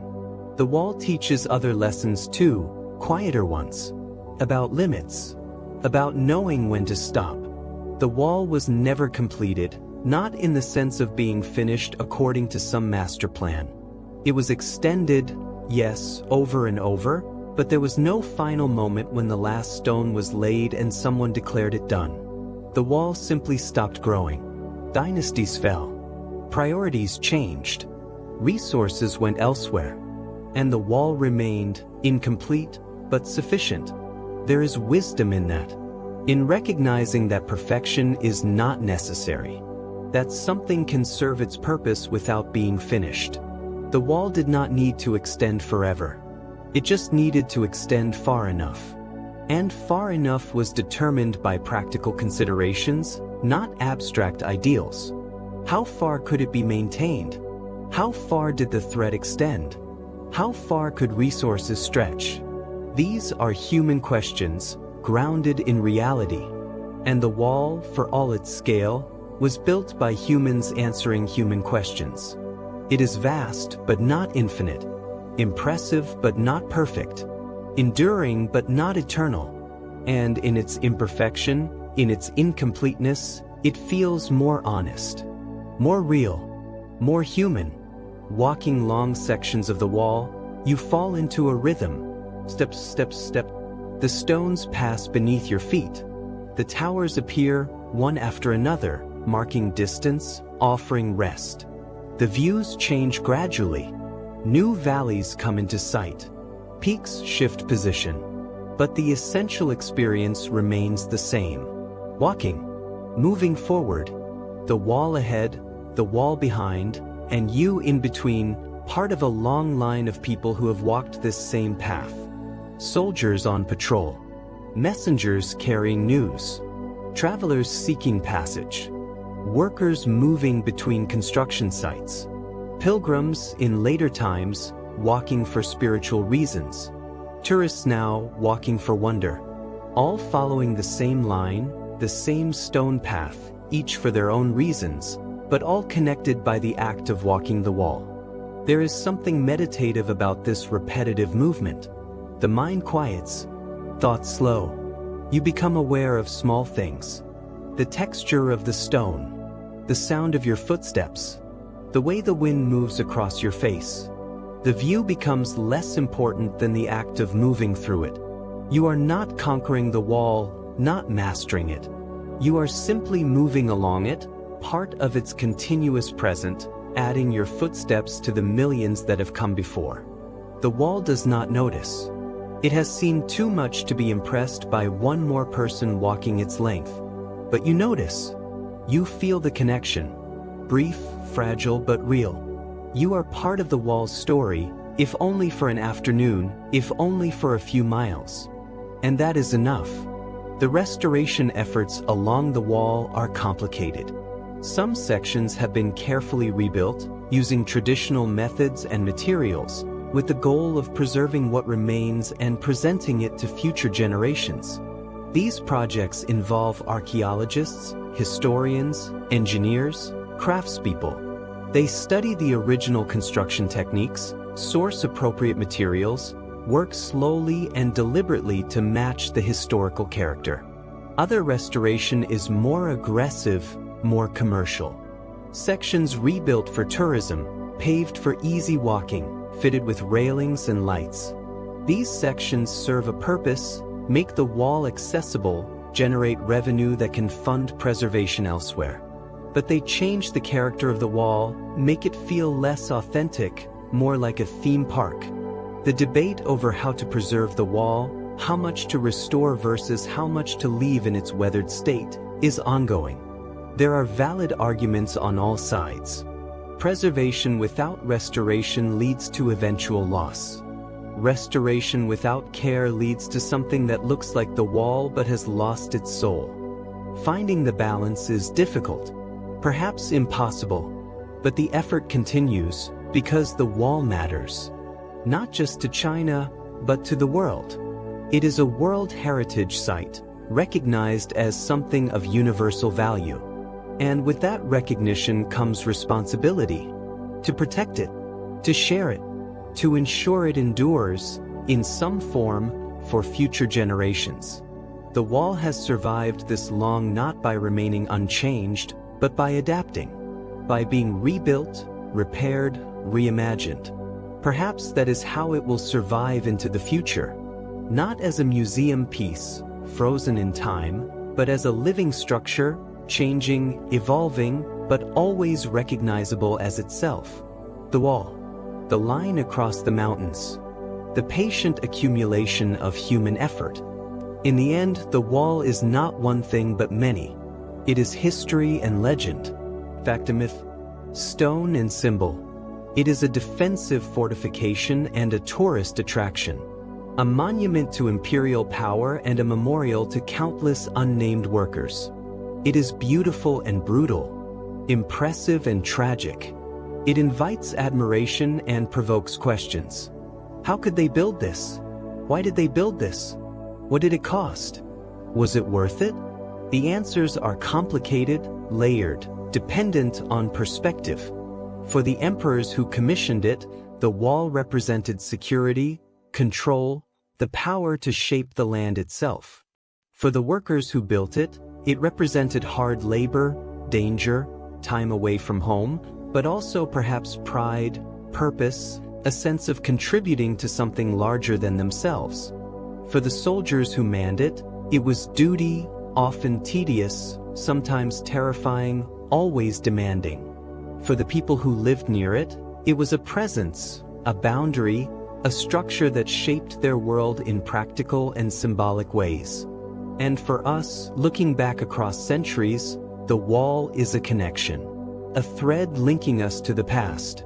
The wall teaches other lessons too, quieter ones, about limits, about knowing when to stop. The wall was never completed, not in the sense of being finished according to some master plan. It was extended, yes, over and over, but there was no final moment when the last stone was laid and someone declared it done. The wall simply stopped growing. Dynasties fell. Priorities changed. Resources went elsewhere. And the wall remained, incomplete, but sufficient. There is wisdom in that. In recognizing that perfection is not necessary. That something can serve its purpose without being finished. The wall did not need to extend forever. It just needed to extend far enough. And far enough was determined by practical considerations, not abstract ideals. How far could it be maintained? How far did the thread extend? How far could resources stretch? These are human questions, grounded in reality. And the wall, for all its scale, was built by humans answering human questions. It is vast but not infinite, impressive but not perfect, enduring but not eternal. And in its imperfection, in its incompleteness, it feels more honest, more real, more human. Walking long sections of the wall, you fall into a rhythm. Step, step, step. The stones pass beneath your feet. The towers appear, one after another, marking distance, offering rest. The views change gradually. New valleys come into sight. Peaks shift position. But the essential experience remains the same. Walking, moving forward. The wall ahead, the wall behind, and you in between, part of a long line of people who have walked this same path. Soldiers on patrol. Messengers carrying news. Travelers seeking passage. Workers moving between construction sites. Pilgrims in later times, walking for spiritual reasons. Tourists now walking for wonder. All following the same line, the same stone path, each for their own reasons, but all connected by the act of walking the wall. There is something meditative about this repetitive movement. The mind quiets, thoughts slow. You become aware of small things. The texture of the stone, the sound of your footsteps, the way the wind moves across your face. The view becomes less important than the act of moving through it. You are not conquering the wall, not mastering it. You are simply moving along it, part of its continuous present, adding your footsteps to the millions that have come before. The wall does not notice. It has seen too much to be impressed by one more person walking its length. But you notice. You feel the connection. Brief, fragile, but real. You are part of the wall's story, if only for an afternoon, if only for a few miles. And that is enough. The restoration efforts along the wall are complicated. Some sections have been carefully rebuilt, using traditional methods and materials, with the goal of preserving what remains and presenting it to future generations. These projects involve archaeologists, historians, engineers, craftspeople. They study the original construction techniques, source appropriate materials, work slowly and deliberately to match the historical character. Other restoration is more aggressive, more commercial. Sections rebuilt for tourism, paved for easy walking, fitted with railings and lights. These sections serve a purpose, make the wall accessible, generate revenue that can fund preservation elsewhere. But they change the character of the wall, make it feel less authentic, more like a theme park. The debate over how to preserve the wall, how much to restore versus how much to leave in its weathered state, is ongoing. There are valid arguments on all sides. Preservation without restoration leads to eventual loss. Restoration without care leads to something that looks like the wall but has lost its soul. Finding the balance is difficult, perhaps impossible, but the effort continues because the wall matters. Not just to China, but to the world. It is a World Heritage Site, recognized as something of universal value. And with that recognition comes responsibility. To protect it, to share it, to ensure it endures, in some form, for future generations. The wall has survived this long not by remaining unchanged, but by adapting. By being rebuilt, repaired, reimagined. Perhaps that is how it will survive into the future. Not as a museum piece, frozen in time, but as a living structure, changing, evolving, but always recognizable as itself. The wall. The line across the mountains. The patient accumulation of human effort. In the end, the wall is not one thing but many. It is history and legend. Fact and myth. Stone and symbol. It is a defensive fortification and a tourist attraction. A monument to imperial power and a memorial to countless unnamed workers. It is beautiful and brutal, impressive and tragic. It invites admiration and provokes questions. How could they build this? Why did they build this? What did it cost? Was it worth it? The answers are complicated, layered, dependent on perspective. For the emperors who commissioned it, the wall represented security, control, the power to shape the land itself. For the workers who built it, it represented hard labor, danger, time away from home, but also perhaps pride, purpose, a sense of contributing to something larger than themselves. For the soldiers who manned it, it was duty, often tedious, sometimes terrifying, always demanding. For the people who lived near it, it was a presence, a boundary, a structure that shaped their world in practical and symbolic ways. And for us, looking back across centuries, the wall is a connection, a thread linking us to the past,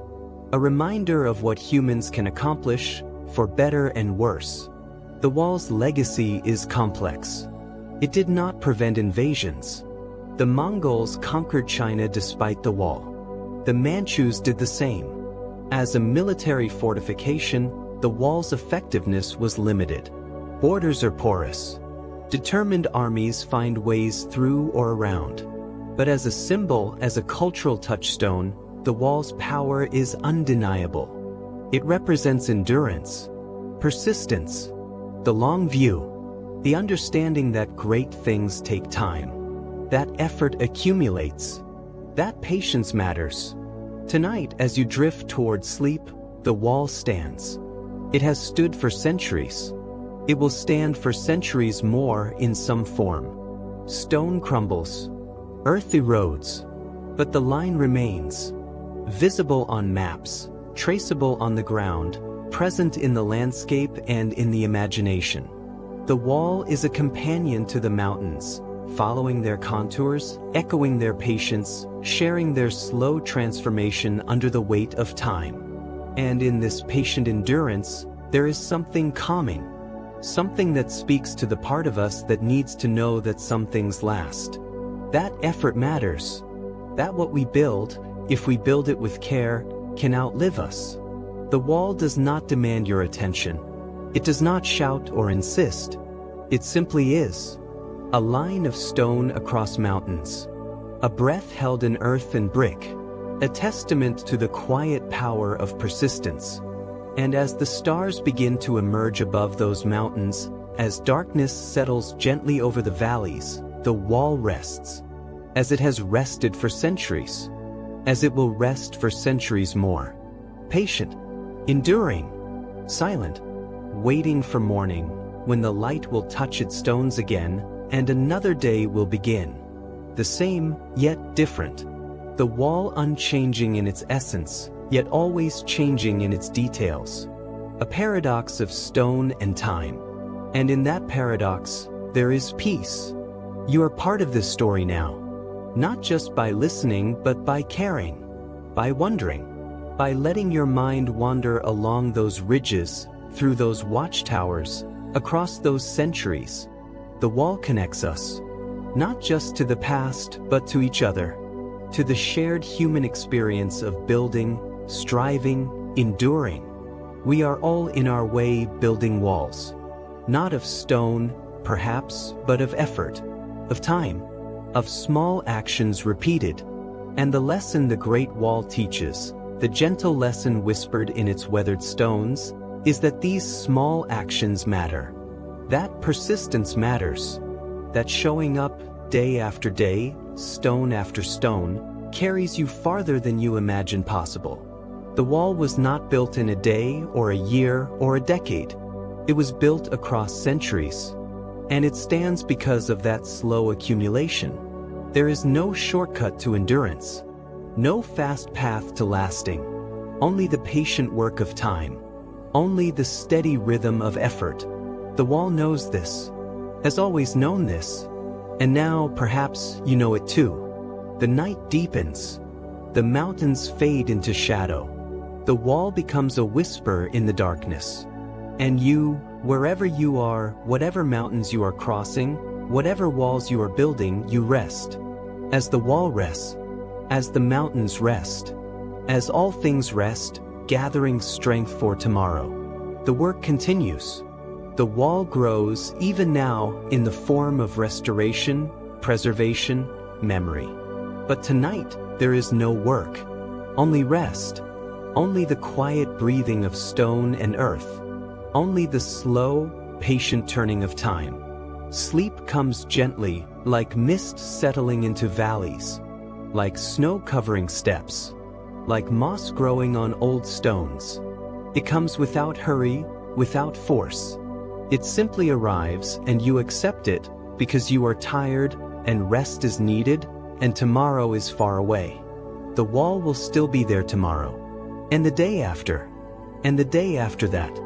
a reminder of what humans can accomplish, for better and worse. The wall's legacy is complex. It did not prevent invasions. The Mongols conquered China despite the wall. The Manchus did the same. As a military fortification, the wall's effectiveness was limited. Borders are porous. Determined armies find ways through or around. But as a symbol, as a cultural touchstone, the wall's power is undeniable. It represents endurance, persistence, the long view, the understanding that great things take time, that effort accumulates, that patience matters. Tonight, as you drift toward sleep, the wall stands. It has stood for centuries. It will stand for centuries more in some form. Stone crumbles, earth erodes, but the line remains. Visible on maps, traceable on the ground, present in the landscape and in the imagination. The wall is a companion to the mountains, following their contours, echoing their patience, sharing their slow transformation under the weight of time. And in this patient endurance, there is something calming, something that speaks to the part of us that needs to know that some things last. That effort matters. That what we build, if we build it with care, can outlive us. The wall does not demand your attention. It does not shout or insist. It simply is. A line of stone across mountains. a breath held in earth and brick, a testament to the quiet power of persistence. And as the stars begin to emerge above those mountains, as darkness settles gently over the valleys, the wall rests, as it has rested for centuries, as it will rest for centuries more. Patient, enduring, silent, waiting for morning, when the light will touch its stones again, and another day will begin. The same, yet different. The wall unchanging in its essence, yet always changing in its details. A paradox of stone and time. And in that paradox, there is peace. You are part of this story now. Not just by listening, but by caring, by wondering, by letting your mind wander along those ridges, through those watchtowers, across those centuries. The wall connects us, not just to the past, but to each other, to the shared human experience of building, striving, enduring. We are all in our way building walls, not of stone, perhaps, but of effort, of time, of small actions repeated. And the lesson the great wall teaches, the gentle lesson whispered in its weathered stones, is that these small actions matter. That persistence matters. That showing up day after day, stone after stone, carries you farther than you imagine possible. The wall was not built in a day or a year or a decade. It was built across centuries. And it stands because of that slow accumulation. There is no shortcut to endurance, no fast path to lasting, only the patient work of time, only the steady rhythm of effort. The wall knows this, has always known this, and now perhaps you know it too. The night deepens, the mountains fade into shadow, the wall becomes a whisper in the darkness, and you, wherever you are, whatever mountains you are crossing, whatever walls you are building, you rest. As the wall rests, as the mountains rest, as all things rest, gathering strength for tomorrow. The work continues. The wall grows even now in the form of restoration, preservation, memory. But tonight, there is no work, only rest, only the quiet breathing of stone and earth, only the slow, patient turning of time. Sleep comes gently, like mist settling into valleys, like snow covering steps, like moss growing on old stones. It comes without hurry, without force. It simply arrives and you accept it because you are tired and rest is needed and tomorrow is far away. The wall will still be there tomorrow, and the day after, and the day after that.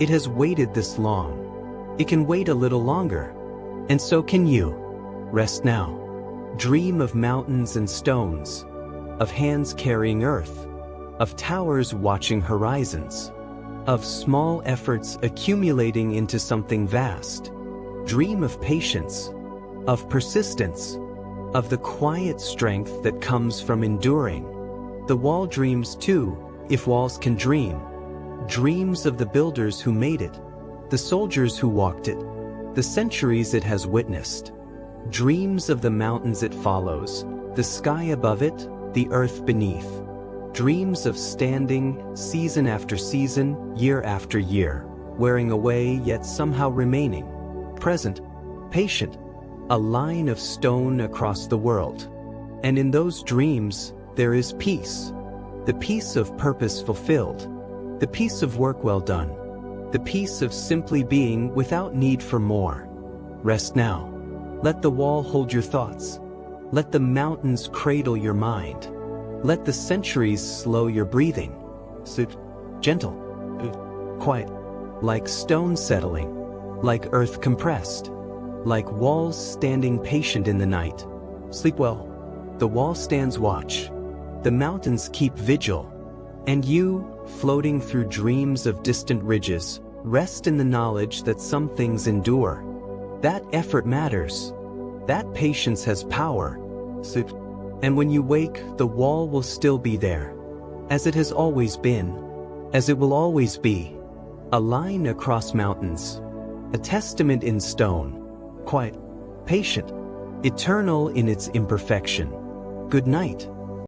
It has waited this long. It can wait a little longer. And so can you. Rest now. Dream of mountains and stones, of hands carrying earth, of towers watching horizons, of small efforts accumulating into something vast. Dream of patience, of persistence, of the quiet strength that comes from enduring. The wall dreams too, if walls can dream. Dreams of the builders who made it, the soldiers who walked it, the centuries it has witnessed. Dreams of the mountains it follows, the sky above it, the earth beneath. Dreams of standing, season after season, year after year, wearing away yet somehow remaining. Present, patient, a line of stone across the world. And in those dreams, there is peace. The peace of purpose fulfilled. The peace of work well done. The peace of simply being without need for more. Rest now. Let the wall hold your thoughts. Let the mountains cradle your mind. Let the centuries slow your breathing. Sit, gentle, quiet, like stone settling, like earth compressed, like walls standing patient in the night. Sleep well. The wall stands watch. The mountains keep vigil. And you, floating through dreams of distant ridges, rest in the knowledge that some things endure. That effort matters. That patience has power. Sleep. And when you wake, the wall will still be there, as it has always been, as it will always be. A line across mountains, a testament in stone, quiet, patient, eternal in its imperfection. Good night.